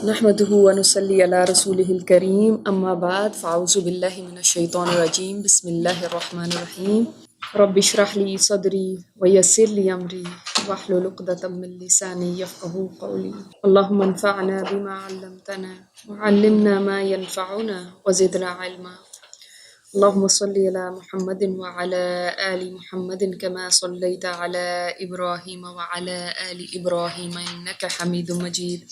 نحمده ونصلي على رسوله الكريم اما بعد فاعوذ بالله من الشيطان الرجيم بسم الله الرحمن الرحيم رب اشرح لي صدري ويسر لي امري واحلل عقدة من لساني يفقهوا قولي اللهم انفعنا بما علمتنا وعلمنا ما ينفعنا وزدنا علما اللهم صل على محمد وعلى آل محمد كما صليت على إبراهيم وعلى آل إبراهيم إنك حميد مجيد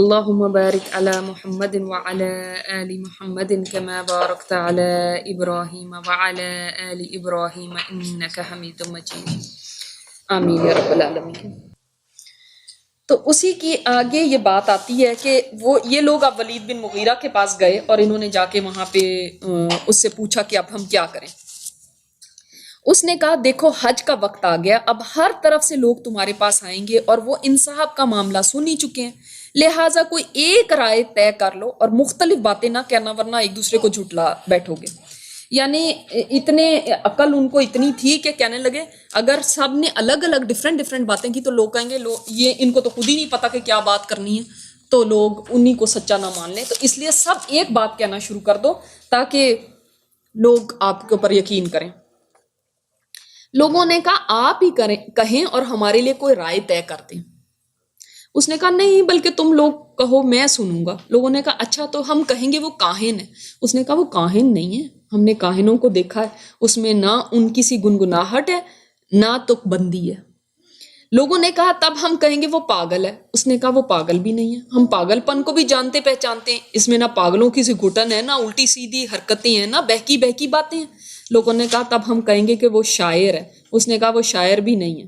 اللهم بارك على محمد وعلى آل محمد كما باركت على إبراهيم وعلى آل إبراهيم إنك حميد مجيد آمین یا رب العالمین۔ تو اسی کی آگے یہ بات آتی ہے کہ وہ یہ لوگ اب ولید بن مغیرہ کے پاس گئے اور انہوں نے جا کے وہاں پہ اس سے پوچھا کہ اب ہم کیا کریں۔ اس نے کہا دیکھو حج کا وقت آ گیا، اب ہر طرف سے لوگ تمہارے پاس آئیں گے اور وہ انصاف کا معاملہ سن ہی چکے ہیں، لہٰذا کوئی ایک رائے طے کر لو اور مختلف باتیں نہ کہنا ورنہ ایک دوسرے کو جھٹلا بیٹھو گے۔ یعنی اتنے عقل ان کو اتنی تھی کہ کہنے لگے اگر سب نے الگ الگ ڈفرینٹ باتیں کی تو لوگ کہیں گے یہ ان کو تو خود ہی نہیں پتا کہ کیا بات کرنی ہے، تو لوگ انہی کو سچا نہ مان لیں، تو اس لیے سب ایک بات کہنا شروع کر دو تاکہ لوگ آپ کے اوپر یقین کریں۔ لوگوں نے کہا آپ ہی کہیں اور ہمارے لیے کوئی رائے طے کر دیں۔ اس نے کہا نہیں بلکہ تم لوگ کہو میں سنوں گا۔ لوگوں نے کہا اچھا تو ہم کہیں گے وہ کاہن ہے۔ اس نے کہا وہ کاہن نہیں ہے، ہم نے کاہنوں کو دیکھا ہے، اس میں نہ ان کی سی گنگناہٹ ہے نہ تک بندی ہے۔ لوگوں نے کہا تب ہم کہیں گے وہ پاگل ہے۔ اس نے کہا وہ پاگل بھی نہیں ہے، ہم پاگل پن کو بھی جانتے پہچانتے ہیں، اس میں نہ پاگلوں کی سی گھٹن ہے نہ الٹی سیدھی حرکتیں ہیں نہ بہکی بہکی باتیں ہیں۔ لوگوں نے کہا تب ہم کہیں گے کہ وہ شاعر ہے۔ اس نے کہا وہ شاعر بھی نہیں ہے۔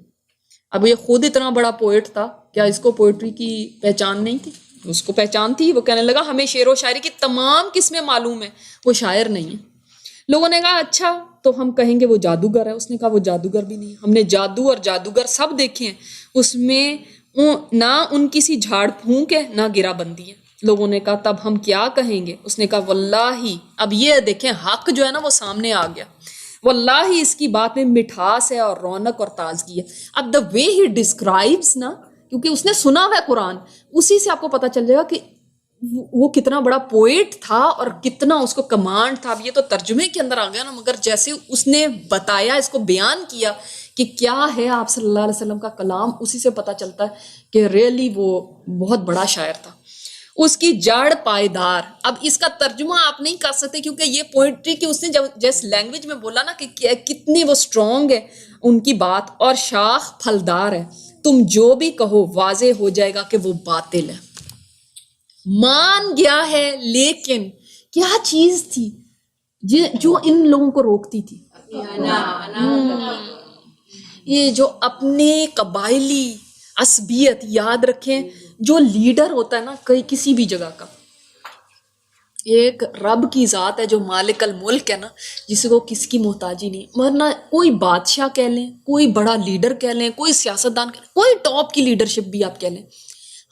اب یہ خود اتنا بڑا پوئٹ تھا، کیا اس کو پوئٹری کی پہچان نہیں تھی؟ اس کو پہچان تھی۔ وہ کہنے لگا ہمیں شعر و شاعری کی تمام قسمیں معلوم ہیں، وہ شاعر نہیں ہے۔ لوگوں نے کہا اچھا تو ہم کہیں گے وہ جادوگر ہے۔ اس نے کہا وہ جادوگر بھی نہیں ہے، ہم نے جادو اور جادوگر سب دیکھے ہیں، اس میں نہ ان کی سی جھاڑ پھونک ہے نہ گرا بندی ہے۔ لوگوں نے کہا تب ہم کیا کہیں گے؟ اس نے کہا واللہ، اب یہ دیکھیں حق جو ہے نا وہ سامنے آ گیا، واللہ اس کی بات میں مٹھاس ہے اور رونق اور تازگی ہے۔ اب دا وے ہی ڈسکرائبس نا، کیونکہ اس نے سنا ہوا ہے قرآن، اسی سے آپ کو پتہ چل جائے گا کہ وہ کتنا بڑا پوئٹ تھا اور کتنا اس کو کمانڈ تھا۔ اب یہ تو ترجمے کے اندر آ گیا نا، مگر جیسے اس نے بتایا، اس کو بیان کیا کہ کیا ہے آپ صلی اللہ علیہ وسلم کا کلام، اسی سے پتہ چلتا ہے کہ ریئلی وہ بہت بڑا شاعر تھا۔ اس کی جڑ پائیدار، اب اس کا ترجمہ آپ نہیں کر سکتے کیونکہ یہ پوئٹری کی اس نے جس لینگویج میں بولا نا کہ کتنی وہ سٹرونگ ہے ان کی بات، اور شاخ پھلدار ہے، تم جو بھی کہو واضح ہو جائے گا کہ وہ باطل ہے۔ مان گیا ہے، لیکن کیا چیز تھی جو ان لوگوں کو روکتی تھی؟ یہ جو اپنے قبائلی عصبیت، یاد رکھیں جو لیڈر ہوتا ہے نا کسی بھی جگہ کا، ایک رب کی ذات ہے جو مالک الملک ہے نا، جس کو کس کی محتاجی نہیں، ورنہ کوئی بادشاہ کہہ لیں، کوئی بڑا لیڈر کہہ لیں، کوئی سیاستدان کہہ لیں، کوئی ٹاپ کی لیڈرشپ بھی آپ کہہ لیں،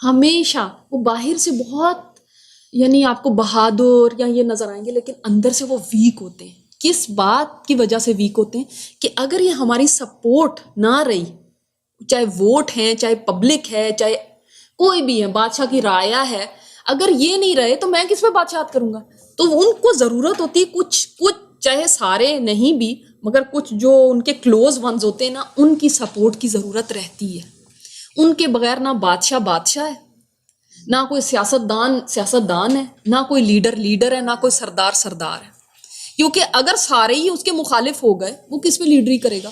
ہمیشہ وہ باہر سے بہت یعنی آپ کو بہادر یا یہ نظر آئیں گے، لیکن اندر سے وہ ویک ہوتے ہیں۔ کس بات کی وجہ سے ویک ہوتے ہیں کہ اگر یہ ہماری سپورٹ نہ رہی، چاہے ووٹ ہیں، چاہے پبلک ہے، چاہے کوئی بھی ہے، بادشاہ کی رعایا ہے، اگر یہ نہیں رہے تو میں کس پہ بادشاہت کروں گا؟ تو ان کو ضرورت ہوتی ہے کچھ چاہے سارے نہیں بھی مگر کچھ جو ان کے کلوز ونز ہوتے ہیں نا، ان کی سپورٹ کی ضرورت رہتی ہے۔ ان کے بغیر نہ بادشاہ ہے، نہ کوئی سیاستدان ہے، نہ کوئی لیڈر ہے، نہ کوئی سردار ہے، کیونکہ اگر سارے ہی اس کے مخالف ہو گئے وہ کس پہ لیڈری کرے گا؟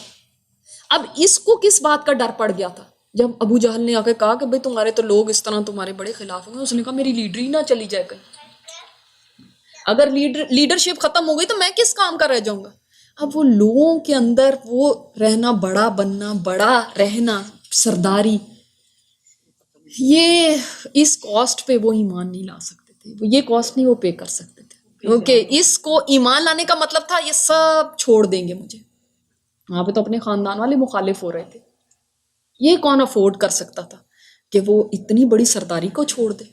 اب اس کو کس بات کا ڈر پڑ گیا تھا جب ابو جہل نے آ کے کہا کہ بھائی تمہارے تو لوگ اس طرح تمہارے بڑے خلاف ہوں گے، اس نے کہا میری لیڈری نہ چلی جائے کہیں، اگر لیڈرشپ ختم ہو گئی تو میں کس کام کا رہ جاؤں گا؟ اب وہ لوگوں کے اندر وہ رہنا، بڑا بننا، بڑا رہنا، سرداری، یہ اس کاسٹ پہ وہ ایمان نہیں لا سکتے تھے، یہ کاسٹ نہیں وہ پے کر سکتے تھے، کیونکہ اس کو ایمان لانے کا مطلب تھا یہ سب چھوڑ دیں گے مجھے۔ وہاں پہ تو اپنے خاندان والے مخالف ہو رہے تھے، یہ کون افورڈ کر سکتا تھا کہ وہ اتنی بڑی سرداری کو چھوڑ دے؟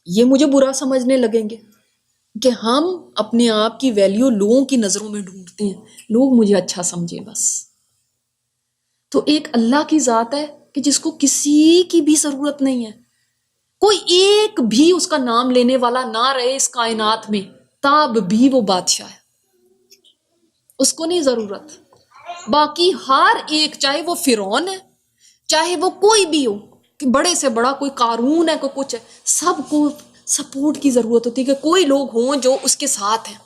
یہ مجھے برا سمجھنے لگیں گے کہ ہم اپنے آپ کی ویلیو لوگوں کی نظروں میں ڈھونڈتے ہیں، لوگ مجھے اچھا سمجھے بس۔ تو ایک اللہ کی ذات ہے کہ جس کو کسی کی بھی ضرورت نہیں ہے، کوئی ایک بھی اس کا نام لینے والا نہ رہے اس کائنات میں، تب بھی وہ بادشاہ ہے، اس کو نہیں ضرورت۔ باقی ہر ایک، چاہے وہ فرعون ہے، چاہے وہ کوئی بھی ہو، کہ بڑے سے بڑا کوئی قارون ہے، کوئی کچھ ہے، سب کو سپورٹ کی ضرورت ہوتی ہے کہ کوئی لوگ ہوں جو اس کے ساتھ ہیں،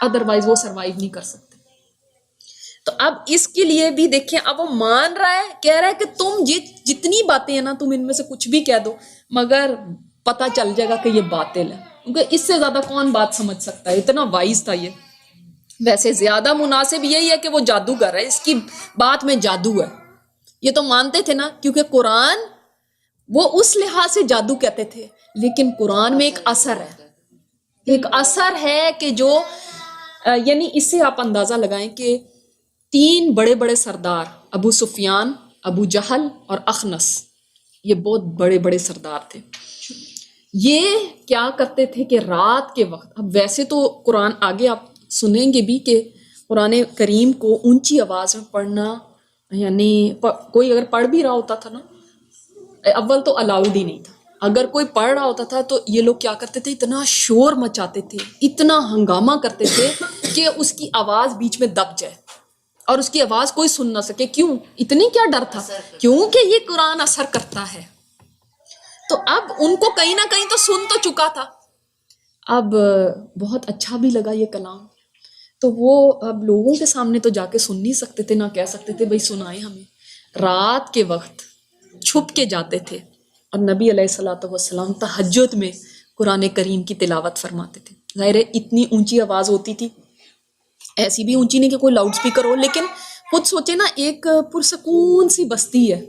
ادروائز وہ سروائیو نہیں کر سکتے۔ تو اب اس کے لیے بھی دیکھیں، اب وہ مان رہا ہے، کہہ رہا ہے کہ تم جتنی باتیں ہیں نا، تم ان میں سے کچھ بھی کہہ دو، مگر پتہ چل جائے گا کہ یہ باطل ہے، کیونکہ اس سے زیادہ کون بات سمجھ سکتا ہے، اتنا وائز تھا یہ۔ ویسے زیادہ مناسب یہی ہے کہ وہ جادوگر ہے، اس کی بات میں جادو ہے، یہ تو مانتے تھے نا، کیونکہ قرآن وہ اس لحاظ سے جادو کہتے تھے، لیکن قرآن میں ایک اثر ہے، ایک اثر ہے کہ جو یعنی اس سے آپ اندازہ لگائیں کہ 3 بڑے بڑے سردار، ابو سفیان، ابو جہل اور اخنس، یہ بہت بڑے بڑے سردار تھے۔ یہ کیا کرتے تھے کہ رات کے وقت، اب ویسے تو قرآن آگے آپ سنیں گے بھی کہ قرآن کریم کو اونچی آواز میں پڑھنا، یعنی کوئی اگر پڑھ بھی رہا ہوتا تھا نا، اول تو الاؤڈ ہی نہیں تھا، اگر کوئی پڑھ رہا ہوتا تھا تو یہ لوگ کیا کرتے تھے، اتنا شور مچاتے تھے، اتنا ہنگامہ کرتے تھے کہ اس کی آواز بیچ میں دب جائے اور اس کی آواز کوئی سن نہ سکے۔ کیوں؟ اتنی کیا ڈر تھا، کیونکہ یہ قرآن اثر کرتا ہے۔ تو اب ان کو کہیں نہ کہیں تو سن تو چکا تھا، اب بہت اچھا بھی لگا یہ کلام، تو وہ اب لوگوں کے سامنے تو جا کے سن نہیں سکتے تھے، نہ کہہ سکتے تھے بھائی سنائے ہمیں، رات کے وقت چھپ کے جاتے تھے، اور نبی علیہ الصلوۃ والسلام تہجد میں قرآن کریم کی تلاوت فرماتے تھے۔ ظاہر ہے اتنی اونچی آواز ہوتی تھی، ایسی بھی اونچی نہیں کہ کوئی لاؤڈ سپیکر ہو، لیکن خود سوچے نا، ایک پرسکون سی بستی ہے،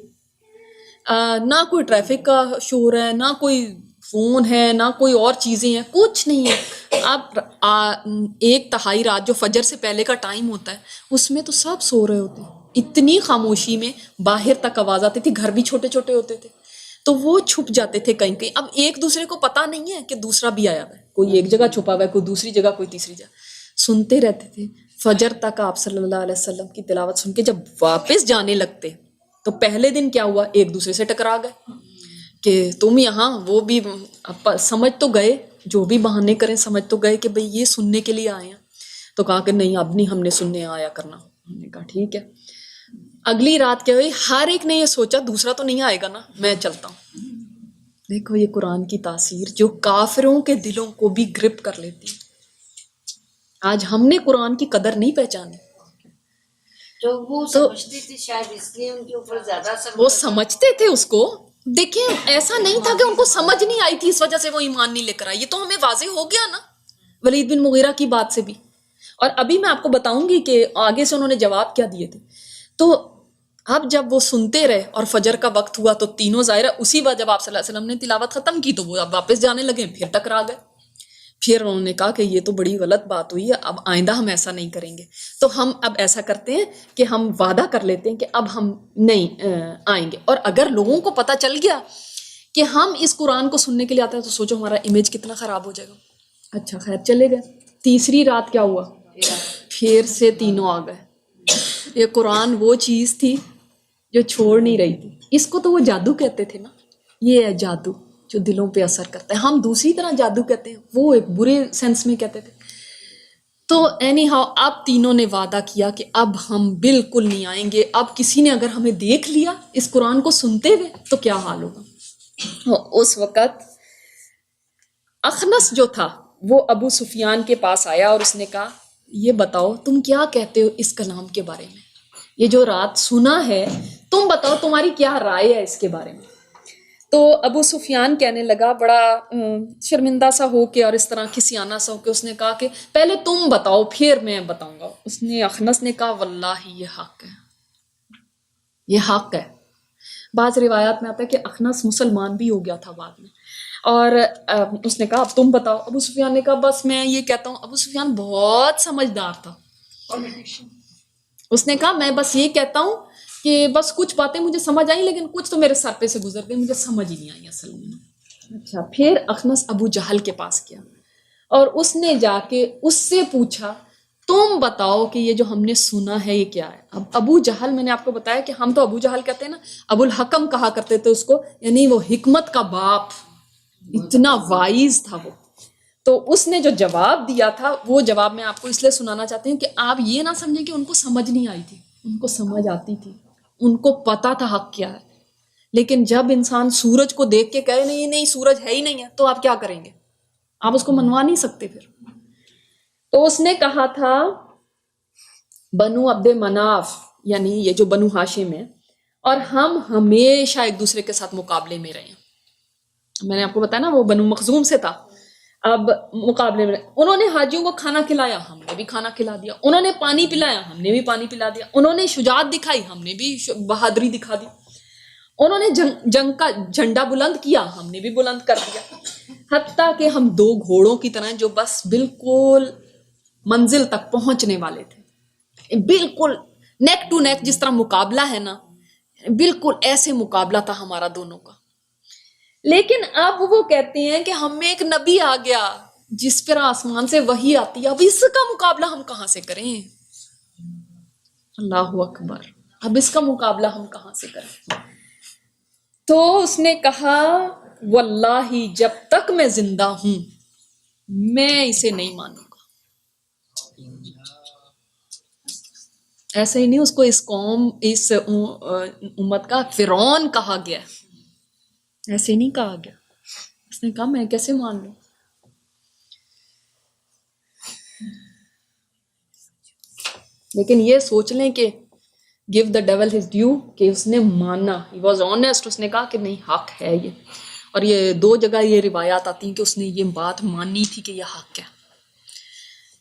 نہ کوئی ٹریفک کا شور ہے، نہ کوئی فون ہے، نہ کوئی اور چیزیں ہیں، کچھ نہیں ہے۔ اب 1/3 رات جو فجر سے پہلے کا ٹائم ہوتا ہے، اس میں تو سب سو رہے ہوتے ہیں، اتنی خاموشی میں باہر تک آواز آتی تھی، گھر بھی چھوٹے چھوٹے ہوتے تھے، تو وہ چھپ جاتے تھے کہیں کہیں۔ اب ایک دوسرے کو پتا نہیں ہے کہ دوسرا بھی آیا ہوا ہے، کوئی ایک جگہ چھپا ہوا ہے، کوئی دوسری جگہ، کوئی تیسری جگہ، سنتے رہتے تھے فجر تک۔ آپ صلی اللہ علیہ وسلم کی تلاوت سن کے جب واپس جانے لگتے تو پہلے دن کیا ہوا، ایک دوسرے سے ٹکرا گئے کہ تم یہاں، وہ بھی سمجھ تو گئے، جو بھی بہانے کریں سمجھ تو گئے کہ بھئی یہ سننے کے لیے آئے ہیں، تو کہا کہ نہیں اب نہیں ہم نے سننے آیا کرنا۔ ہم نے کہا ٹھیک ہے۔ اگلی رات کیا ہوئی، ہر ایک نے یہ سوچا دوسرا تو نہیں آئے گا نا، میں چلتا ہوں۔ دیکھو یہ قرآن کی تاثیر جو کافروں کے دلوں کو بھی گرپ کر لیتی ہے۔ آج ہم نے قرآن کی قدر نہیں پہچانی، تو وہ سمجھتے تھے شاید اس لیے ان کے اوپر زیادہ اثر، وہ سمجھتے تھے اس کو۔ دیکھیں ایسا نہیں تھا کہ ان کو سمجھ نہیں آئی تھی اس وجہ سے وہ ایمان نہیں لے کر آئے، یہ تو ہمیں واضح ہو گیا نا ولید بن مغیرہ کی بات سے بھی، اور ابھی میں آپ کو بتاؤں گی کہ آگے سے انہوں نے جواب کیا دیے تھے۔ تو اب جب وہ سنتے رہے اور فجر کا وقت ہوا تو تینوں ظاہر اسی وقت جب آپ صلی اللہ علیہ وسلم نے تلاوت ختم کی تو وہ اب واپس جانے لگے، پھر ٹکرا گئے۔ پھر انہوں نے کہا کہ یہ تو بڑی غلط بات ہوئی ہے، اب آئندہ ہم ایسا نہیں کریں گے۔ تو ہم اب ایسا کرتے ہیں کہ ہم وعدہ کر لیتے ہیں کہ اب ہم نہیں آئیں گے، اور اگر لوگوں کو پتہ چل گیا کہ ہم اس قرآن کو سننے کے لیے آتے ہیں تو سوچو ہمارا امیج کتنا خراب ہو جائے گا۔ اچھا خیر چلے گئے۔ تیسری رات کیا ہوا، پھر سے تینوں آ گئے۔ یہ قرآن وہ چیز تھی جو چھوڑ نہیں رہی تھی، اس کو تو وہ جادو کہتے تھے نا، یہ ہے جادو جو دلوں پہ اثر کرتا ہے۔ ہم دوسری طرح جادو کہتے ہیں، وہ ایک برے سینس میں کہتے تھے۔ تو اینی ہاؤ اب تینوں نے وعدہ کیا کہ اب ہم بالکل نہیں آئیں گے، اب کسی نے اگر ہمیں دیکھ لیا اس قرآن کو سنتے ہوئے تو کیا حال ہوگا۔ اس وقت اخنس جو تھا وہ ابو سفیان کے پاس آیا اور اس نے کہا یہ بتاؤ تم کیا کہتے ہو اس کلام کے بارے میں، یہ جو رات سنا ہے تم بتاؤ تمہاری کیا رائے ہے اس کے بارے میں۔ تو ابو سفیان کہنے لگا بڑا شرمندہ سا ہو کے اور اس طرح کھسیانہ سا ہو کے، اس نے کہا کہ پہلے تم بتاؤ پھر میں بتاؤں گا۔ اس نے اخنس نے کہا واللہ یہ حق ہے، یہ حق ہے۔ بعض روایات میں آتا ہے کہ اخنس مسلمان بھی ہو گیا تھا بعد میں، اور اس نے کہا اب تم بتاؤ۔ ابو سفیان نے کہا بس میں یہ کہتا ہوں۔ ابو سفیان بہت سمجھدار تھا، اس نے کہا میں بس یہ کہتا ہوں کہ بس کچھ باتیں مجھے سمجھ آئیں لیکن کچھ تو میرے سر پہ سے گزر گئی، مجھے سمجھ ہی نہیں آئی اصل میں۔ اچھا پھر اخنس ابو جہل کے پاس گیا اور اس نے جا کے اس سے پوچھا تم بتاؤ کہ یہ جو ہم نے سنا ہے یہ کیا ہے. اب ابو جہل، میں نے آپ کو بتایا کہ ہم تو ابو جہل کہتے ہیں نا، ابو الحکم کہا کرتے تھے اس کو، یعنی وہ حکمت کا باپ، اتنا وائز تھا وہ. تو اس نے جو جواب دیا تھا وہ جواب میں آپ کو اس لیے سنانا چاہتی ہوں کہ آپ یہ نہ سمجھیں کہ ان کو سمجھ نہیں آئی تھی، ان کو سمجھ آتی تھی، ان کو پتا تھا حق کیا ہے. لیکن جب انسان سورج کو دیکھ کے کہے نہیں نہیں سورج ہے ہی نہیں ہے، تو آپ کیا کریں گے؟ آپ اس کو منوا نہیں سکتے پھر. تو اس نے کہا تھا بنو عبد مناف، یعنی یہ جو بنو ہاشم ہے، اور ہم ہمیشہ ایک دوسرے کے ساتھ مقابلے میں رہے ہیں. میں نے آپ کو بتایا نا وہ بنو مخزوم سے تھا. اب مقابلے میں انہوں نے حاجیوں کو کھانا کھلایا، ہم نے بھی کھانا کھلا دیا. انہوں نے پانی پلایا، ہم نے بھی پانی پلا دیا. انہوں نے شجاعت دکھائی، ہم نے بھی بہادری دکھا دی. انہوں نے جنگ کا جھنڈا بلند کیا، ہم نے بھی بلند کر دیا. حتیٰ کہ ہم دو گھوڑوں کی طرح جو بس بالکل منزل تک پہنچنے والے تھے، بالکل نیک ٹو نیک، جس طرح مقابلہ ہے نا، بالکل ایسے مقابلہ تھا ہمارا دونوں کا. لیکن اب وہ کہتے ہیں کہ ہم میں ایک نبی آ گیا جس پر آسمان سے وحی آتی ہے، اب اس کا مقابلہ ہم کہاں سے کریں؟ اللہ اکبر، اب اس کا مقابلہ ہم کہاں سے کریں؟ تو اس نے کہا واللہ جب تک میں زندہ ہوں میں اسے نہیں مانوں گا. ایسے ہی نہیں، اس کو اس قوم، اس امت کا فرعون کہا گیا، ایسے نہیں کہا گیا. اس نے کہا میں کیسے مان لوں؟ لیکن یہ سوچ لیں کہ give the devil his due، کہ اس نے مانا، he was honest، اس نے کہا کہ نہیں حق ہے یہ. اور یہ دو جگہ یہ روایات آتی ہیں کہ اس نے یہ بات مانی تھی کہ یہ حق ہے.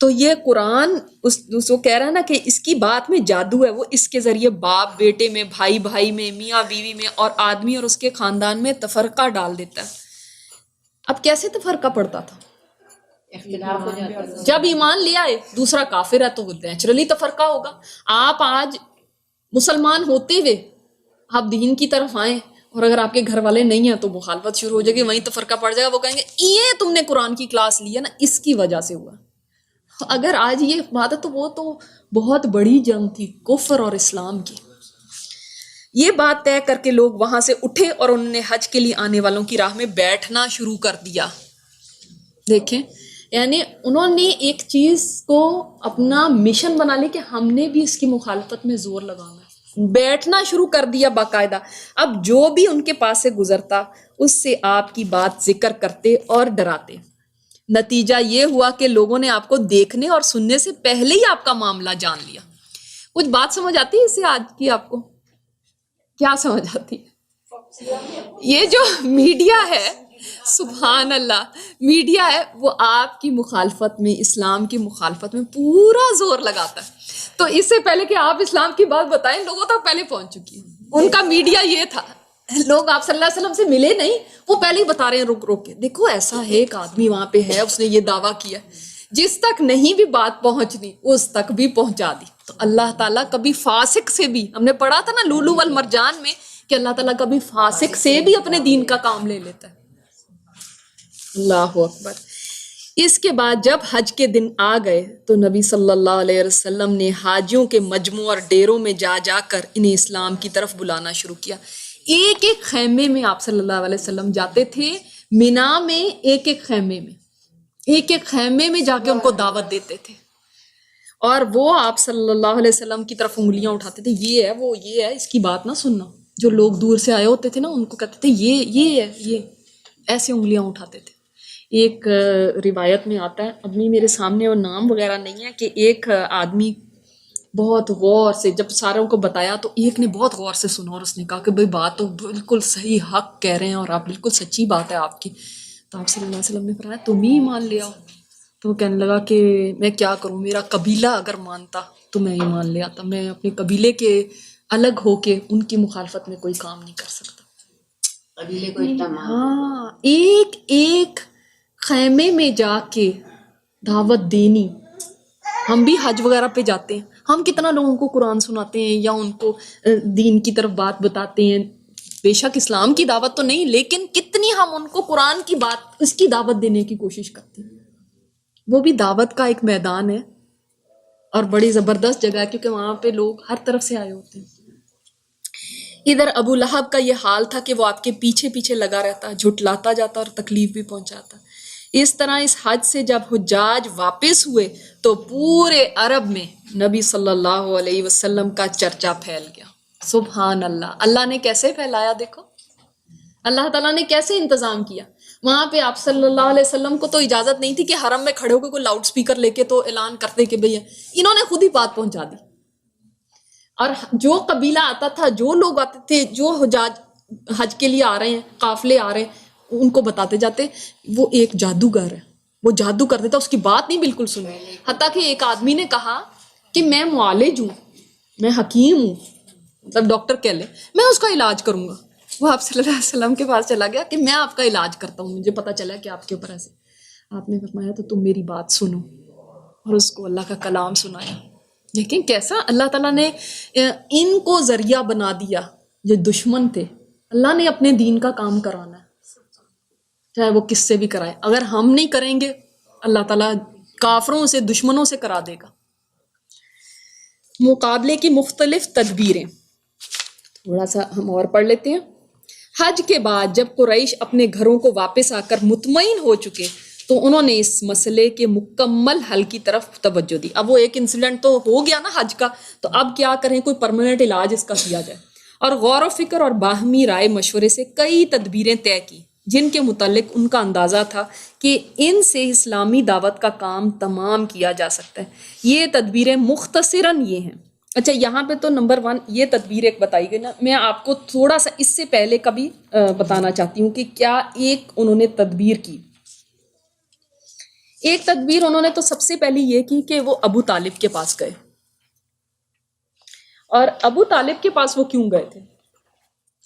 تو یہ قرآن اس کو کہہ رہا ہے نا کہ اس کی بات میں جادو ہے، وہ اس کے ذریعے باپ بیٹے میں، بھائی بھائی میں، میاں بیوی میں، اور آدمی اور اس کے خاندان میں تفرقہ ڈال دیتا ہے. اب کیسے تفرقہ پڑتا تھا؟ اختلاف ہو جاتا ہے. جب ایمان لے آئے دوسرا کافر ہے تو نیچرلی تفرقہ ہوگا. آپ آج مسلمان ہوتے ہوئے آپ دین کی طرف آئیں اور اگر آپ کے گھر والے نہیں ہیں تو مخالفت شروع ہو جائے گی، وہیں تفرقہ پڑ جائے گا. وہ کہیں گے یہ تم نے قرآن کی کلاس لی ہے نا، اس کی وجہ سے ہوا. اگر آج یہ بات ہے تو وہ تو بہت بڑی جنگ تھی کفر اور اسلام کی. یہ بات طے کر کے لوگ وہاں سے اٹھے اور انہوں نے حج کے لیے آنے والوں کی راہ میں بیٹھنا شروع کر دیا. دیکھیں، یعنی انہوں نے ایک چیز کو اپنا مشن بنا لی کہ ہم نے بھی اس کی مخالفت میں زور لگانا ہے. بیٹھنا شروع کر دیا باقاعدہ. اب جو بھی ان کے پاس سے گزرتا اس سے آپ کی بات ذکر کرتے اور ڈراتے. نتیجہ یہ ہوا کہ لوگوں نے آپ کو دیکھنے اور سننے سے پہلے ہی آپ کا معاملہ جان لیا. کچھ بات سمجھ آتی ہے اس سے آج کی؟ آپ کو کیا سمجھ آتی ہے؟ یہ جو میڈیا ہے، سبحان اللہ، میڈیا ہے وہ آپ کی مخالفت میں، اسلام کی مخالفت میں پورا زور لگاتا ہے. تو اس سے پہلے کہ آپ اسلام کی بات بتائیں لوگوں تک پہلے پہنچ چکی ہے. ان کا میڈیا یہ تھا، لوگ آپ صلی اللہ علیہ وسلم سے ملے نہیں، وہ پہلے ہی بتا رہے ہیں رک رک کے، دیکھو ایسا ہے ایک آدمی وہاں پہ ہے، اس نے یہ دعویٰ کیا. جس تک نہیں بھی بات پہنچنی اس تک بھی پہنچا دی. تو اللہ تعالیٰ کبھی فاسق سے بھی، ہم نے پڑھا تھا نا لولو والمرجان میں، کہ اللہ تعالیٰ کبھی فاسق سے بھی اپنے دین کا کام لے لیتا ہے. اللہ اکبر. اس کے بعد جب حج کے دن آ گئے تو نبی صلی اللہ علیہ وسلم نے حاجیوں کے مجموع اور ڈیروں میں جا جا کر انہیں اسلام کی طرف بلانا شروع کیا. ایک ایک خیمے میں آپ صلی اللہ علیہ وسلم جاتے تھے، مینا میں ایک ایک خیمے میں، ایک ایک خیمے میں جا کے ان کو دعوت دیتے تھے. اور وہ آپ صلی اللہ علیہ وسلم کی طرف انگلیاں اٹھاتے تھے، یہ ہے وہ یہ ہے، اس کی بات نہ سننا. جو لوگ دور سے آئے ہوتے تھے نا ان کو کہتے تھے یہ ہے، یہ ایسے انگلیاں اٹھاتے تھے. ایک روایت میں آتا ہے، ابھی میرے سامنے وہ نام وغیرہ نہیں ہے، کہ ایک آدمی بہت غور سے جب ساروں کو بتایا تو ایک نے بہت غور سے سنا اور اس نے کہا کہ بھائی بات تو بالکل صحیح حق کہہ رہے ہیں اور آپ بالکل سچی بات ہے آپ کی. تو آپ صلی اللہ علیہ وسلم نے فرمایا تم ہی مان لے آؤ. تو وہ کہنے لگا کہ میں کیا کروں، میرا قبیلہ اگر مانتا تو میں ہی مان لے آتا، میں اپنے قبیلے کے الگ ہو کے ان کی مخالفت میں کوئی کام نہیں کر سکتا. قبیلے کو اتنا مان. ہاں، ایک ایک خیمے میں جا کے دعوت دینی. ہم بھی حج وغیرہ پہ جاتے ہیں، ہم کتنا لوگوں کو قرآن سناتے ہیں یا ان کو دین کی طرف بات بتاتے ہیں. بے شک اسلام کی دعوت تو نہیں، لیکن کتنی ہم ان کو قرآن کی بات، اس کی دعوت دینے کی کوشش کرتے ہیں. وہ بھی دعوت کا ایک میدان ہے. اور بڑی زبردست جگہ ہے کیونکہ وہاں پہ لوگ ہر طرف سے آئے ہوتے ہیں. ادھر ابو لہب کا یہ حال تھا کہ وہ آپ کے پیچھے پیچھے لگا رہتا، جھٹلاتا جاتا اور تکلیف بھی پہنچاتا. اس طرح اس حج سے جب حجاج واپس ہوئے تو پورے عرب میں نبی صلی اللہ علیہ وسلم کا چرچا پھیل گیا. سبحان اللہ. اللہ نے کیسے پھیلایا دیکھو، اللہ تعالیٰ نے کیسے انتظام کیا. وہاں پہ آپ صلی اللہ علیہ وسلم کو تو اجازت نہیں تھی کہ حرم میں کھڑے ہو کے کوئی لاؤڈ سپیکر لے کے تو اعلان کرتے کہ بھئی انہوں نے خود ہی بات پہنچا دی. اور جو قبیلہ آتا تھا، جو لوگ آتے تھے، جو حجاج حج کے لیے آ رہے ہیں، قافلے آ رہے ہیں، ان کو بتاتے جاتے وہ ایک جادوگر ہے، وہ جادو کر دیتا، اس کی بات نہیں بالکل سنی. حتیٰ کہ ایک آدمی نے کہا کہ میں معالج ہوں، میں حکیم ہوں، مطلب ڈاکٹر کہہ لیں، میں اس کا علاج کروں گا. وہ آپ صلی اللہ علیہ وسلم کے پاس چلا گیا کہ میں آپ کا علاج کرتا ہوں، مجھے پتا چلا کہ آپ کے اوپر ایسے. آپ نے فرمایا تو تم میری بات سنو، اور اس کو اللہ کا کلام سنایا. لیکن کیسا اللہ تعالیٰ نے ان کو ذریعہ بنا دیا، جو دشمن تھے. اللہ نے اپنے دین کا کام کرانا ہے، چاہے وہ کس سے بھی کرائے. اگر ہم نہیں کریں گے اللہ تعالیٰ کافروں سے، دشمنوں سے کرا دے گا. مقابلے کی مختلف تدبیریں تھوڑا سا ہم اور پڑھ لیتے ہیں. حج کے بعد جب قریش اپنے گھروں کو واپس آ کر مطمئن ہو چکے تو انہوں نے اس مسئلے کے مکمل حل کی طرف توجہ دی. اب وہ ایک انسیڈنٹ تو ہو گیا نا حج کا، تو اب کیا کریں، کوئی پرماننٹ علاج اس کا کیا جائے. اور غور و فکر اور باہمی رائے مشورے سے کئی تدبیریں طے کی جن کے متعلق ان کا اندازہ تھا کہ ان سے اسلامی دعوت کا کام تمام کیا جا سکتا ہے. یہ تدبیریں مختصراً یہ ہیں. اچھا یہاں پہ تو نمبر 1 یہ تدبیر ایک بتائی گئی نا، میں آپ کو تھوڑا سا اس سے پہلے کا بھی بتانا چاہتی ہوں کہ کیا ایک انہوں نے تدبیر کی. ایک تدبیر انہوں نے تو سب سے پہلی یہ کی کہ وہ ابو طالب کے پاس گئے. اور ابو طالب کے پاس وہ کیوں گئے تھے؟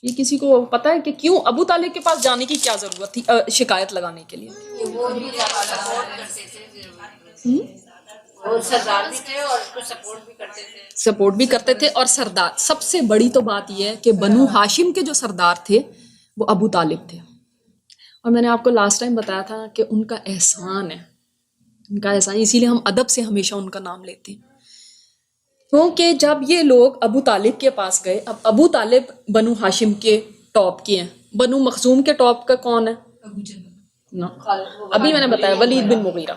یہ کسی کو پتا ہے کہ کیوں ابو طالب کے پاس جانے کی کیا ضرورت تھی شکایت لگانے کے لیے؟ وہ بھی سپورٹ کرتے تھے، اور سردار بھی تھے اور اس کو سپورٹ بھی کرتے تھے. سپورٹ بھی کرتے تھے اور سردار. سب سے بڑی تو بات یہ ہے کہ بنو ہاشم کے جو سردار تھے وہ ابو طالب تھے. اور میں نے آپ کو لاسٹ ٹائم بتایا تھا کہ ان کا احسان ہے، ان کا احسان، اسی لیے ہم ادب سے ہمیشہ ان کا نام لیتے ہیں. کیونکہ جب یہ لوگ ابو طالب کے پاس گئے، اب ابو طالب بنو ہاشم کے ٹاپ کے ہیں، بنو مخزوم کے ٹاپ کا کون ہے؟ ابو جہل. ابھی میں نے بتایا ولید بن مغیرہ.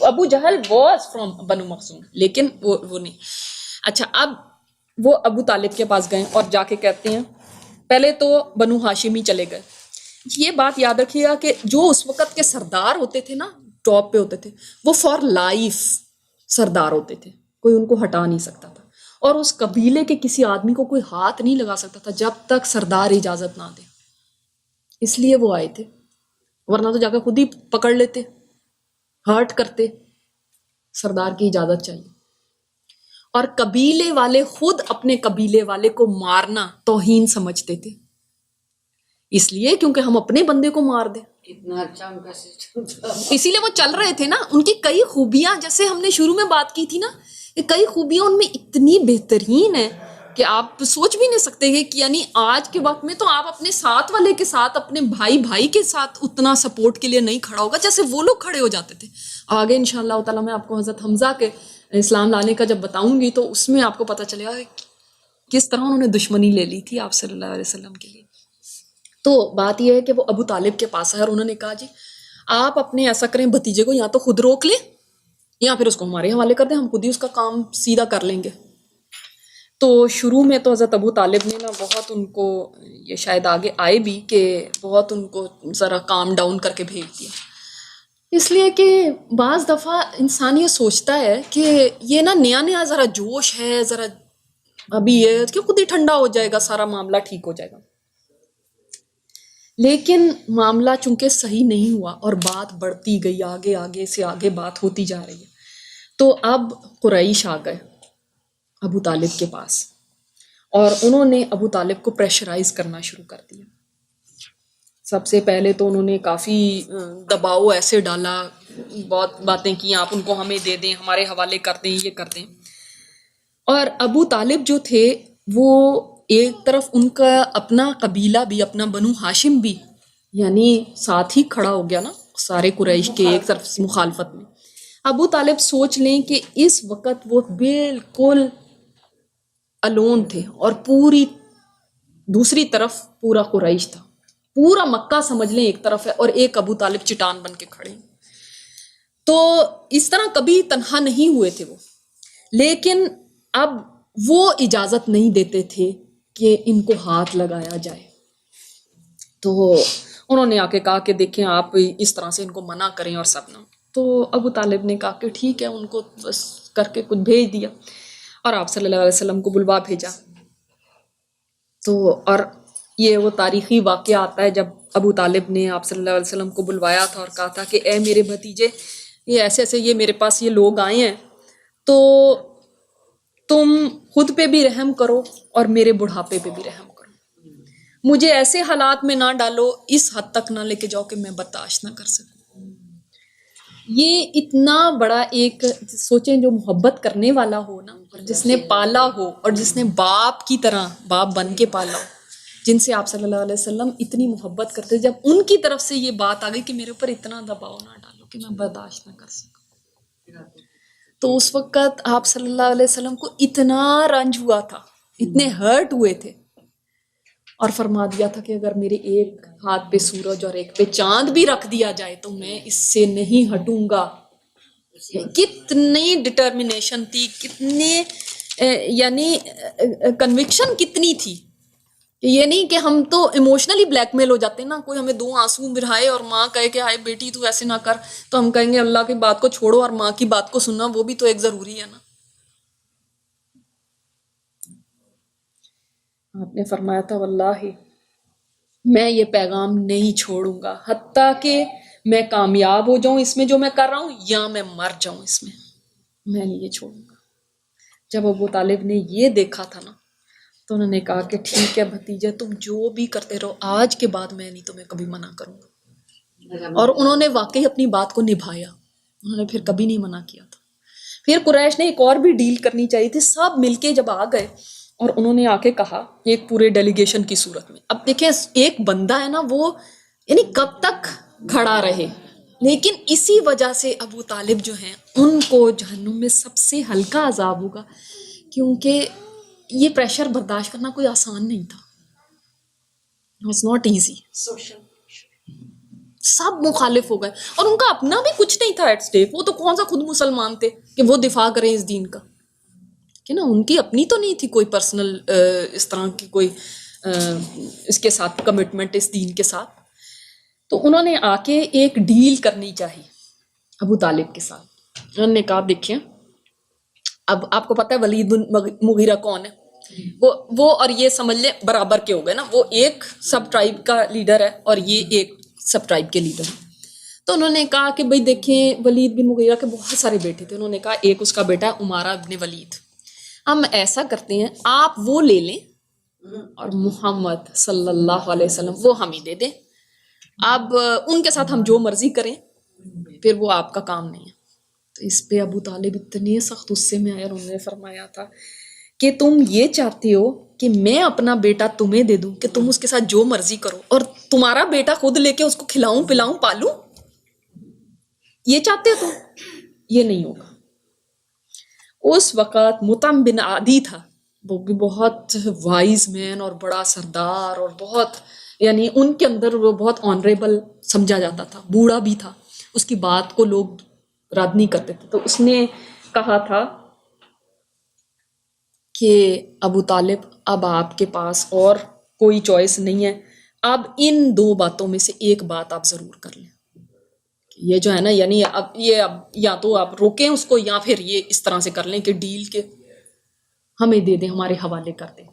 ابو جہل واز فرام بنو مخزوم، لیکن وہ نہیں. اچھا اب وہ ابو طالب کے پاس گئے اور جا کے کہتے ہیں، پہلے تو بنو ہاشم ہی چلے گئے. یہ بات یاد رکھیے گا کہ جو اس وقت کے سردار ہوتے تھے نا، ٹاپ پہ ہوتے تھے، وہ فار لائف سردار ہوتے تھے، کوئی ان کو ہٹا نہیں سکتا تھا. اور اس قبیلے کے کسی آدمی کو کوئی ہاتھ نہیں لگا سکتا تھا جب تک سردار اجازت نہ دے. اس لیے وہ آئے تھے، ورنہ تو جا کے خود ہی پکڑ لیتے، ہرٹ کرتے. سردار کی اجازت چاہیے. اور قبیلے والے خود اپنے قبیلے والے کو مارنا توہین سمجھتے تھے، اس لیے کیونکہ ہم اپنے بندے کو مار دیں. اتنا اچھا ان کا سسٹم تھا، اسی لیے وہ چل رہے تھے نا. ان کی کئی خوبیاں، جیسے ہم نے شروع میں بات کی تھی نا، کہ کئی خوبیاں ان میں اتنی بہترین ہیں کہ آپ سوچ بھی نہیں سکتے کہ یعنی آج کے وقت میں تو آپ اپنے ساتھ والے کے ساتھ، اپنے بھائی کے ساتھ اتنا سپورٹ کے لیے نہیں کھڑا ہوگا جیسے وہ لوگ کھڑے ہو جاتے تھے. آگے انشاءاللہ تعالیٰ میں آپ کو حضرت حمزہ کے اسلام لانے کا جب بتاؤں گی تو اس میں آپ کو پتہ چلے گا کس طرح انہوں نے دشمنی لے لی تھی آپ صلی اللہ علیہ وسلم کے لیے. تو بات یہ ہے کہ وہ ابو طالب کے پاس آئے اور انہوں نے کہا جی آپ اپنے ایسا کریں بھتیجے کو یا تو خود روک لیں یا پھر اس کو ہمارے حوالے کر دیں، ہم خود ہی اس کا کام سیدھا کر لیں گے. تو شروع میں تو حضرت ابو طالب نے نا بہت ان کو، یہ شاید آگے آئے بھی، کہ بہت ان کو ذرا کام ڈاؤن کر کے بھیج دیا. اس لیے کہ بعض دفعہ انسان یہ سوچتا ہے کہ یہ نا نیا ذرا جوش ہے، ذرا ابھی یہ کہ خود ہی ٹھنڈا ہو جائے گا، سارا معاملہ ٹھیک ہو جائے گا. لیکن معاملہ چونکہ صحیح نہیں ہوا اور بات بڑھتی گئی، آگے سے آگے بات ہوتی جا رہی ہے. تو اب قریش آ گئے ابو طالب کے پاس اور انہوں نے ابو طالب کو پریشرائز کرنا شروع کر دیا. سب سے پہلے تو انہوں نے کافی دباؤ ایسے ڈالا، بہت باتیں کی، آپ ان کو ہمیں دے دیں، ہمارے حوالے کر دیں، یہ کر دیں. اور ابو طالب جو تھے وہ ایک طرف ان کا اپنا قبیلہ بھی، اپنا بنو ہاشم بھی، یعنی ساتھ ہی کھڑا ہو گیا نا سارے قریش کے ایک طرف مخالفت میں. ابو طالب سوچ لیں کہ اس وقت وہ بالکل الون تھے اور پوری دوسری طرف پورا قریش تھا، پورا مکہ سمجھ لیں ایک طرف ہے اور ایک ابو طالب چٹان بن کے کھڑے ہیں۔ تو اس طرح کبھی تنہا نہیں ہوئے تھے وہ، لیکن اب وہ اجازت نہیں دیتے تھے کہ ان کو ہاتھ لگایا جائے۔ تو انہوں نے آ کے کہا کہ دیکھیں آپ اس طرح سے ان کو منع کریں اور سب نہ۔ تو ابو طالب نے کہا کہ ٹھیک ہے، ان کو بس کر کے کچھ بھیج دیا اور آپ صلی اللہ علیہ وسلم کو بلوا بھیجا۔ تو اور یہ وہ تاریخی واقعہ آتا ہے جب ابو طالب نے آپ صلی اللہ علیہ وسلم کو بلوایا تھا اور کہا تھا کہ اے میرے بھتیجے، یہ ایسے ایسے یہ میرے پاس یہ لوگ آئے ہیں، تو تم خود پہ بھی رحم کرو اور میرے بڑھاپے پہ بھی رحم کرو، مجھے ایسے حالات میں نہ ڈالو، اس حد تک نہ لے کے جاؤ کہ میں برداشت نہ کر سکوں۔ یہ اتنا بڑا ایک، سوچیں جو محبت کرنے والا ہو نا، اور جس نے پالا ہو اور جس نے باپ کی طرح باپ بن کے پالا ہو، جن سے آپ صلی اللہ علیہ وسلم اتنی محبت کرتے، جب ان کی طرف سے یہ بات آ گئی کہ میرے اوپر اتنا دباؤ نہ ڈالو کہ میں برداشت نہ کر سکوں، تو اس وقت آپ صلی اللہ علیہ وسلم کو اتنا رنج ہوا تھا، اتنے ہرٹ ہوئے تھے، اور فرما دیا تھا کہ اگر میرے ایک ہاتھ پہ سورج اور ایک پہ چاند بھی رکھ دیا جائے تو میں اس سے نہیں ہٹوں گا۔ کتنی ڈٹرمنیشن تھی، کتنے یعنی کنوکشن کتنی تھی، یہ نہیں کہ ہم تو ایموشنلی بلیک میل ہو جاتے ہیں نا، کوئی ہمیں دو آنسو برہائے اور ماں کہے کہ ہائے بیٹی تو ایسے نہ کر، تو ہم کہیں گے اللہ کی بات کو چھوڑو، اور ماں کی بات کو سننا وہ بھی تو ایک ضروری ہے نا۔ آپ نے فرمایا تھا واللہ میں یہ پیغام نہیں چھوڑوں گا حتیٰ کہ میں کامیاب ہو جاؤں اس میں جو میں کر رہا ہوں، یا میں مر جاؤں اس میں نہیں یہ چھوڑوں گا۔ جب ابو طالب نے یہ دیکھا تھا نا، تو انہوں نے کہا کہ ٹھیک ہے بھتیجے، تم جو بھی کرتے رہو، آج کے بعد میں نہیں تمہیں کبھی منع کروں گا۔ اور انہوں نے واقعی اپنی بات کو نبھایا، انہوں نے پھر کبھی نہیں منع کیا تھا۔ پھر قریش نے ایک اور بھی ڈیل کرنی چاہیے تھی، سب مل کے جب آ گئے اور انہوں نے آ کے کہا ایک پورے ڈیلیگیشن کی صورت میں، اب دیکھیں ایک بندہ ہے نا، وہ یعنی کب تک کھڑا رہے، لیکن اسی وجہ سے ابو طالب جو ہیں ان کو جہنم میں سب سے ہلکا عذاب ہوگا، کیونکہ یہ پریشر برداشت کرنا کوئی آسان نہیں تھا، اٹس ناٹ ایزی۔ سب مخالف ہو گئے اور ان کا اپنا بھی کچھ نہیں تھا ایٹ اسٹیک، وہ تو کون سا خود مسلمان تھے کہ وہ دفاع کریں اس دین کا، کہ نا ان کی اپنی تو نہیں تھی کوئی پرسنل اس طرح کی کوئی اس کے ساتھ کمٹمنٹ اس دین کے ساتھ۔ تو انہوں نے آ کے ایک ڈیل کرنی چاہیے ابو طالب کے ساتھ۔ انہوں نے کہا دیکھیں، اب آپ کو پتہ ہے ولید بن مغیرہ کون ہے، وہ اور یہ سمجھ لیں برابر کے ہو گئے نا، وہ ایک سب ٹرائب کا لیڈر ہے اور یہ ایک سب ٹرائب کے لیڈر ہیں۔ تو انہوں نے کہا کہ بھئی دیکھیں، ولید بن مغیرہ کے بہت سارے بیٹے تھے، انہوں نے کہا ایک اس کا بیٹا ہے عمارہ ابن ولید، ہم ایسا کرتے ہیں آپ وہ لے لیں اور محمد صلی اللہ علیہ وسلم وہ ہمیں دے دیں، اب ان کے ساتھ ہم جو مرضی کریں، پھر وہ آپ کا کام نہیں ہے۔ تو اس پہ ابو طالب اتنے سخت غصے میں آئے اور انہوں نے فرمایا تھا کہ تم یہ چاہتے ہو کہ میں اپنا بیٹا تمہیں دے دوں کہ تم اس کے ساتھ جو مرضی کرو، اور تمہارا بیٹا خود لے کے اس کو کھلاؤں پلاؤں پالوں، یہ چاہتے ہو تم؟ یہ نہیں ہوگا۔ اس وقت مطعم بن عدی تھا، وہ بھی بہت وائز مین اور بڑا سردار اور بہت یعنی ان کے اندر وہ بہت آنریبل سمجھا جاتا تھا، بوڑھا بھی تھا، اس کی بات کو لوگ رد نہیں کرتے تھے۔ تو اس نے کہا تھا کہ ابو طالب اب آپ کے پاس اور کوئی چوائس نہیں ہے، اب ان دو باتوں میں سے ایک بات آپ ضرور کر لیں، یہ جو ہے نا یعنی اب یا تو آپ روکیں اس کو، یا پھر یہ اس طرح سے کر لیں کہ ڈیل کے ہمیں دے دیں، ہمارے حوالے کر دیں۔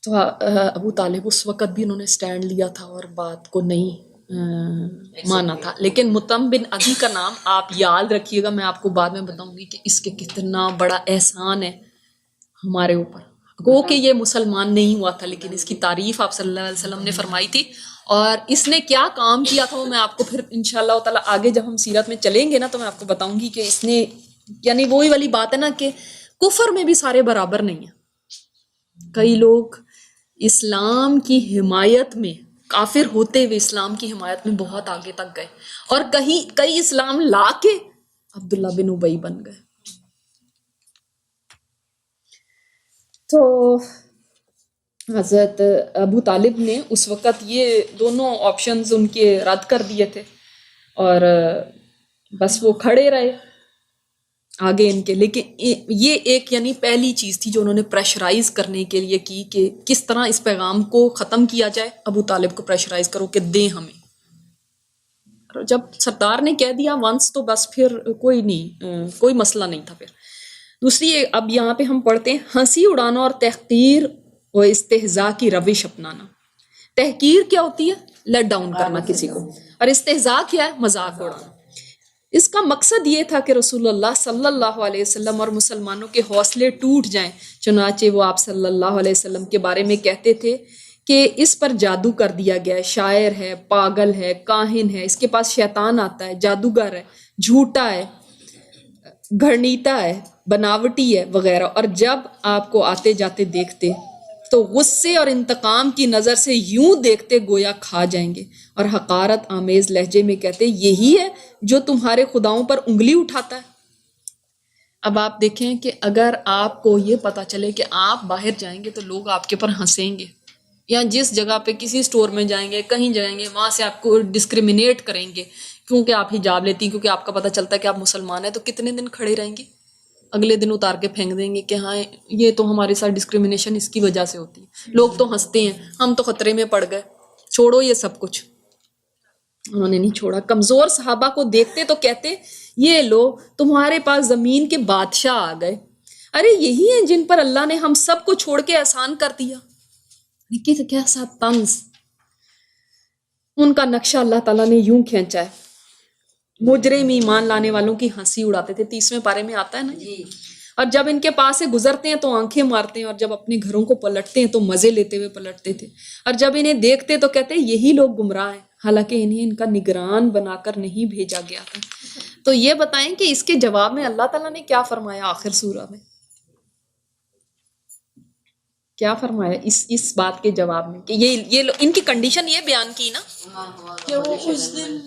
تو ابو طالب اس وقت بھی انہوں نے سٹینڈ لیا تھا اور بات کو نہیں مانا تھا، لیکن مطعم بن عدی کا نام آپ یاد رکھیے گا، میں آپ کو بعد میں بتاؤں گی کہ اس کے کتنا بڑا احسان ہے ہمارے اوپر، گو کہ یہ مسلمان نہیں ہوا تھا لیکن اس کی تعریف آپ صلی اللہ علیہ وسلم نے فرمائی تھی، اور اس نے کیا کام کیا تھا وہ میں آپ کو پھر انشاءاللہ تعالیٰ آگے جب ہم سیرت میں چلیں گے نا تو میں آپ کو بتاؤں گی کہ اس نے یعنی وہی والی بات ہے نا کہ کفر میں بھی سارے برابر نہیں ہیں، کئی لوگ اسلام کی حمایت میں کافر ہوتے ہوئے اسلام کی حمایت میں بہت آگے تک گئے، اور کئی اسلام لا کے عبداللہ بن ابی بن گئے۔ تو حضرت ابو طالب نے اس وقت یہ دونوں آپشنز ان کے رد کر دیے تھے، اور بس وہ کھڑے رہے آگے ان کے۔ لیکن یہ ایک یعنی پہلی چیز تھی جو انہوں نے پریشرائز کرنے کے لیے کی کہ کس طرح اس پیغام کو ختم کیا جائے۔ ابو طالب کو پریشرائز کرو کہ دیں ہمیں۔ جب سردار نے کہہ دیا ونس تو بس پھر کوئی مسئلہ نہیں تھا۔ پھر دوسری اب یہاں پہ ہم پڑھتے ہیں ہنسی اڑانا اور تحقیر و استہزاء کی روش اپنانا۔ تحقیر کیا ہوتی ہے؟ لیٹ ڈاؤن کرنا کسی کو، اور استہزاء کیا ہے؟ مذاق اڑانا۔ اس کا مقصد یہ تھا کہ رسول اللہ صلی اللہ علیہ وسلم اور مسلمانوں کے حوصلے ٹوٹ جائیں۔ چنانچہ وہ آپ صلی اللہ علیہ وسلم کے بارے میں کہتے تھے کہ اس پر جادو کر دیا گیا ہے، شاعر ہے، پاگل ہے، کاہن ہے، اس کے پاس شیطان آتا ہے، جادوگر ہے، جھوٹا ہے، گھڑنیتا ہے، بناوٹی ہے وغیرہ۔ اور جب آپ کو آتے جاتے دیکھتے تو غصے اور انتقام کی نظر سے یوں دیکھتے گویا کھا جائیں گے، اور حقارت آمیز لہجے میں کہتے یہی ہے جو تمہارے خداؤں پر انگلی اٹھاتا ہے۔ اب آپ دیکھیں کہ اگر آپ کو یہ پتا چلے کہ آپ باہر جائیں گے تو لوگ آپ کے پر ہنسیں گے، یا جس جگہ پہ کسی سٹور میں جائیں گے، کہیں جائیں گے، وہاں سے آپ کو ڈسکریمنیٹ کریں گے کیونکہ آپ حجاب لیتی ہیں، کیونکہ آپ کا پتہ چلتا ہے کہ آپ مسلمان ہیں، تو کتنے دن کھڑے رہیں گے؟ اگلے دن اتار کے پھینک دیں گے کہ ہاں یہ تو ہمارے ساتھ ڈسکریمنیشن اس کی وجہ سے ہوتی ہے، لوگ تو ہنستے ہیں، ہم تو خطرے میں پڑ گئے۔ چھوڑو یہ سب کچھ، انہوں نے نہیں چھوڑا۔ کمزور صحابہ کو دیکھتے تو کہتے یہ لو تمہارے پاس زمین کے بادشاہ آ گئے، ارے یہی ہیں جن پر اللہ نے ہم سب کو چھوڑ کے احسان کر دیا۔ کیسا طنز! ان کا نقشہ اللہ تعالیٰ نے یوں کھینچا ہے۔ مجرم ایمان لانے والوں کی ہنسی اڑاتے تھے، 30ویں پارے میں آتا ہے نا جی۔ اور جب ان کے پاس سے گزرتے ہیں تو آنکھیں مارتے ہیں، اور جب اپنے گھروں کو پلٹتے ہیں تو مزے لیتے ہوئے پلٹتے تھے، اور جب انہیں دیکھتے تو کہتے یہی لوگ گمراہ ہیں، حالانکہ انہیں ان کا نگران بنا کر نہیں بھیجا گیا تھا۔ تو یہ بتائیں کہ اس کے جواب میں اللہ تعالیٰ نے کیا فرمایا؟ آخر سورہ میں کیا فرمایا اس بات کے جواب میں کہ یہ ان کی کنڈیشن یہ بیان کی نا کہ وہ اس دن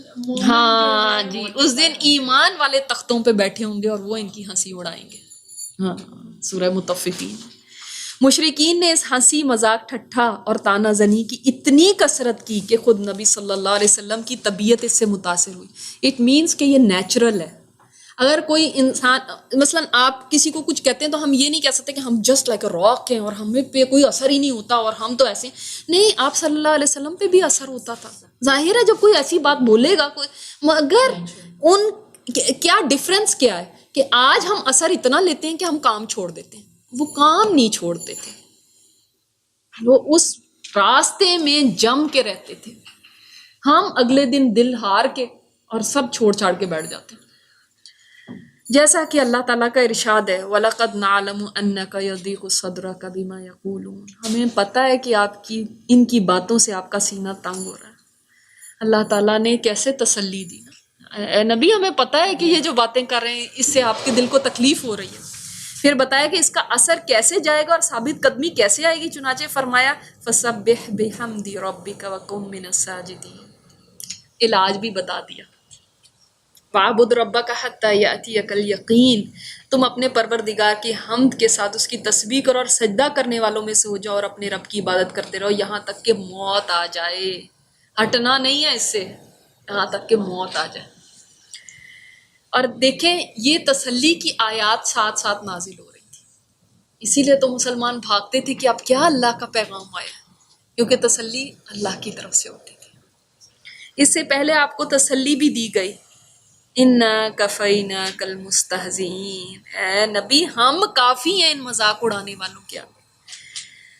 ہاں جی اس دن ایمان والے تختوں پہ بیٹھے ہوں گے اور وہ ان کی ہنسی اڑائیں گے۔ ہاں سورہ مطففین۔ مشرکین نے اس ہنسی مذاق ٹھٹھا اور تانا زنی کی اتنی کثرت کی کہ خود نبی صلی اللہ علیہ وسلم کی طبیعت اس سے متاثر ہوئی۔ اٹ مینس کہ یہ نیچرل ہے۔ اگر کوئی انسان مثلا آپ کسی کو کچھ کہتے ہیں تو ہم یہ نہیں کہہ سکتے کہ ہم جسٹ لائک اے راک ہیں اور ہمیں پہ کوئی اثر ہی نہیں ہوتا اور ہم تو ایسے نہیں۔ آپ صلی اللہ علیہ وسلم پہ بھی اثر ہوتا تھا۔ ظاہر ہے جب کوئی ایسی بات بولے گا کوئی، مگر ان کیا ڈفرینس کیا ہے کہ آج ہم اثر اتنا لیتے ہیں کہ ہم کام چھوڑ دیتے ہیں، وہ کام نہیں چھوڑتے تھے، وہ اس راستے میں جم کے رہتے تھے۔ ہم اگلے دن دل ہار کے اور سب چھوڑ چھاڑ کے بیٹھ جاتے ہیں، جیسا کہ اللہ تعالیٰ کا ارشاد ہے وَلَقَدْ نَعْلَمُ أَنَّكَ يَضِيقُ صَدْرُكَ بِمَا يَقُولُونَ۔ ہمیں پتہ ہے کہ آپ کی ان کی باتوں سے آپ کا سینہ تنگ ہو رہا ہے۔ اللہ تعالیٰ نے کیسے تسلی دی نا، اے نبی ہمیں پتہ ہے کہ یہ جو باتیں کر رہے ہیں اس سے آپ کے دل کو تکلیف ہو رہی ہے۔ پھر بتایا کہ اس کا اثر کیسے جائے گا اور ثابت قدمی کیسے آئے گی، چنانچہ فرمایا فَسَبِّحْ بِحَمْدِ رَبِّكَ وَكُن مِّنَ السَّاجِدِينَ۔ علاج بھی بتا دیا، وَاعْبُدْ رَبَّكَ حَتَّى يَأْتِيَكَ الْيَقِينُ۔ تم اپنے پروردگار کی حمد کے ساتھ اس کی تسبیح کرو اور سجدہ کرنے والوں میں سے ہو جاؤ اور اپنے رب کی عبادت کرتے رہو یہاں تک کہ موت آ جائے۔ ہٹنا نہیں ہے اس سے، یہاں تک کہ موت آ جائے۔ اور دیکھیں یہ تسلی کی آیات ساتھ ساتھ نازل ہو رہی تھی، اسی لیے تو مسلمان بھاگتے تھے کہ اب کیا اللہ کا پیغام آیا، کیونکہ تسلی اللہ کی طرف سے ہوتی تھی۔ اس سے پہلے آپ کو تسلی بھی دی گئی، اِنَّا كَفَيْنَاكَ الْمُسْتَهْزِئِينَ۔ اے نبی ہم کافی ہیں ان مذاق اڑانے والوں کے آگے۔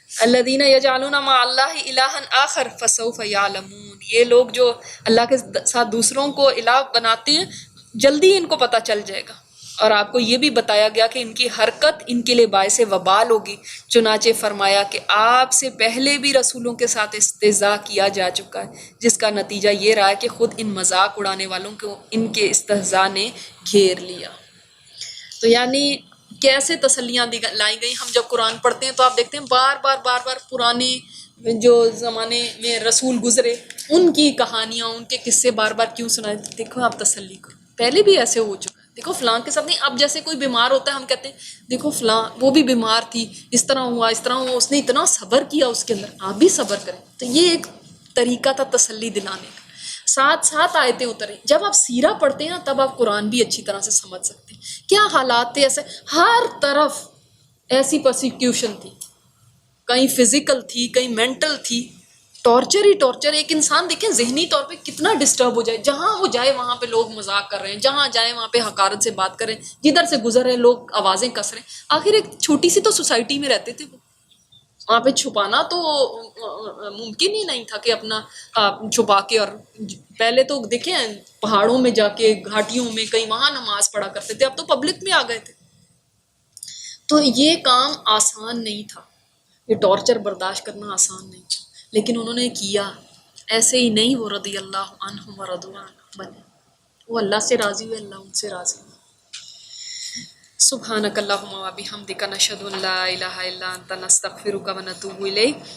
الَّذِينَ يَجْعَلُونَ مَعَ اللَّهِ إِلَٰهًا آخَرَ فَسَوْفَ يَعْلَمُونَ۔ یہ لوگ جو اللہ کے ساتھ دوسروں کو الہ بناتے ہیں جلدی ان کو پتہ چل جائے گا۔ اور آپ کو یہ بھی بتایا گیا کہ ان کی حرکت ان کے لیے باعث وبال ہوگی، چنانچہ فرمایا کہ آپ سے پہلے بھی رسولوں کے ساتھ استہزاء کیا جا چکا ہے، جس کا نتیجہ یہ رہا ہے کہ خود ان مذاق اڑانے والوں کو ان کے استہزاء نے گھیر لیا۔ تو یعنی کیسے تسلیاں لائی گئی۔ ہم جب قرآن پڑھتے ہیں تو آپ دیکھتے ہیں بار بار پرانے جو زمانے میں رسول گزرے ان کی کہانیاں، ان کے قصے بار بار کیوں سنائے؟ دیکھو آپ تسلی کرو، پہلے بھی ایسے ہو چکا، دیکھو فلاں کے ساتھ نہیں. اب جیسے کوئی بیمار ہوتا ہے ہم کہتے ہیں دیکھو فلاں وہ بھی بیمار تھی، اس طرح ہوا اس طرح ہوا، اس نے اتنا صبر کیا اس کے اندر، آپ بھی صبر کریں. تو یہ ایک طریقہ تھا تسلی دلانے کا. ساتھ ساتھ آیتیں اتریں. جب آپ سیرہ پڑھتے ہیں نا تب آپ قرآن بھی اچھی طرح سے سمجھ سکتے ہیں کیا حالات تھے. ایسے ہر طرف ایسی پرسیکیوشن تھی، کہیں فزیکل تھی کہیں مینٹل تھی، ٹارچر ہی ٹارچر. ایک انسان دیکھیں ذہنی طور پہ کتنا ڈسٹرب ہو جائے، جہاں وہ جائے وہاں پہ لوگ مذاق کر رہے ہیں، جہاں جائے وہاں پہ حقارت سے بات کر رہے ہیں، جدھر سے گزر رہے ہیں لوگ آوازیں کس رہے ہیں. آخر ایک چھوٹی سی تو سوسائٹی میں رہتے تھے، وہ وہاں پہ چھپانا تو ممکن ہی نہیں تھا کہ اپنا چھپا کے. اور پہلے تو دیکھیں پہاڑوں میں جا کے گھاٹیوں میں کہیں وہاں نماز پڑھا کرتے تھے، اب تو پبلک میں آ گئے تھے. تو یہ کام آسان نہیں تھا، یہ ٹارچر برداشت کرنا آسان نہیں تھا، لیکن انہوں نے کیا. ایسے ہی نہیں وہ رضی اللہ عنہم ورضوا عنہ بنے، وہ اللہ سے راضی ہوئے، اللہ ان سے راضی ہوئے. سبحانک اللہم و بحمدک نشہد ان لا الہ الا انت نستغفرک و نتوب الیک.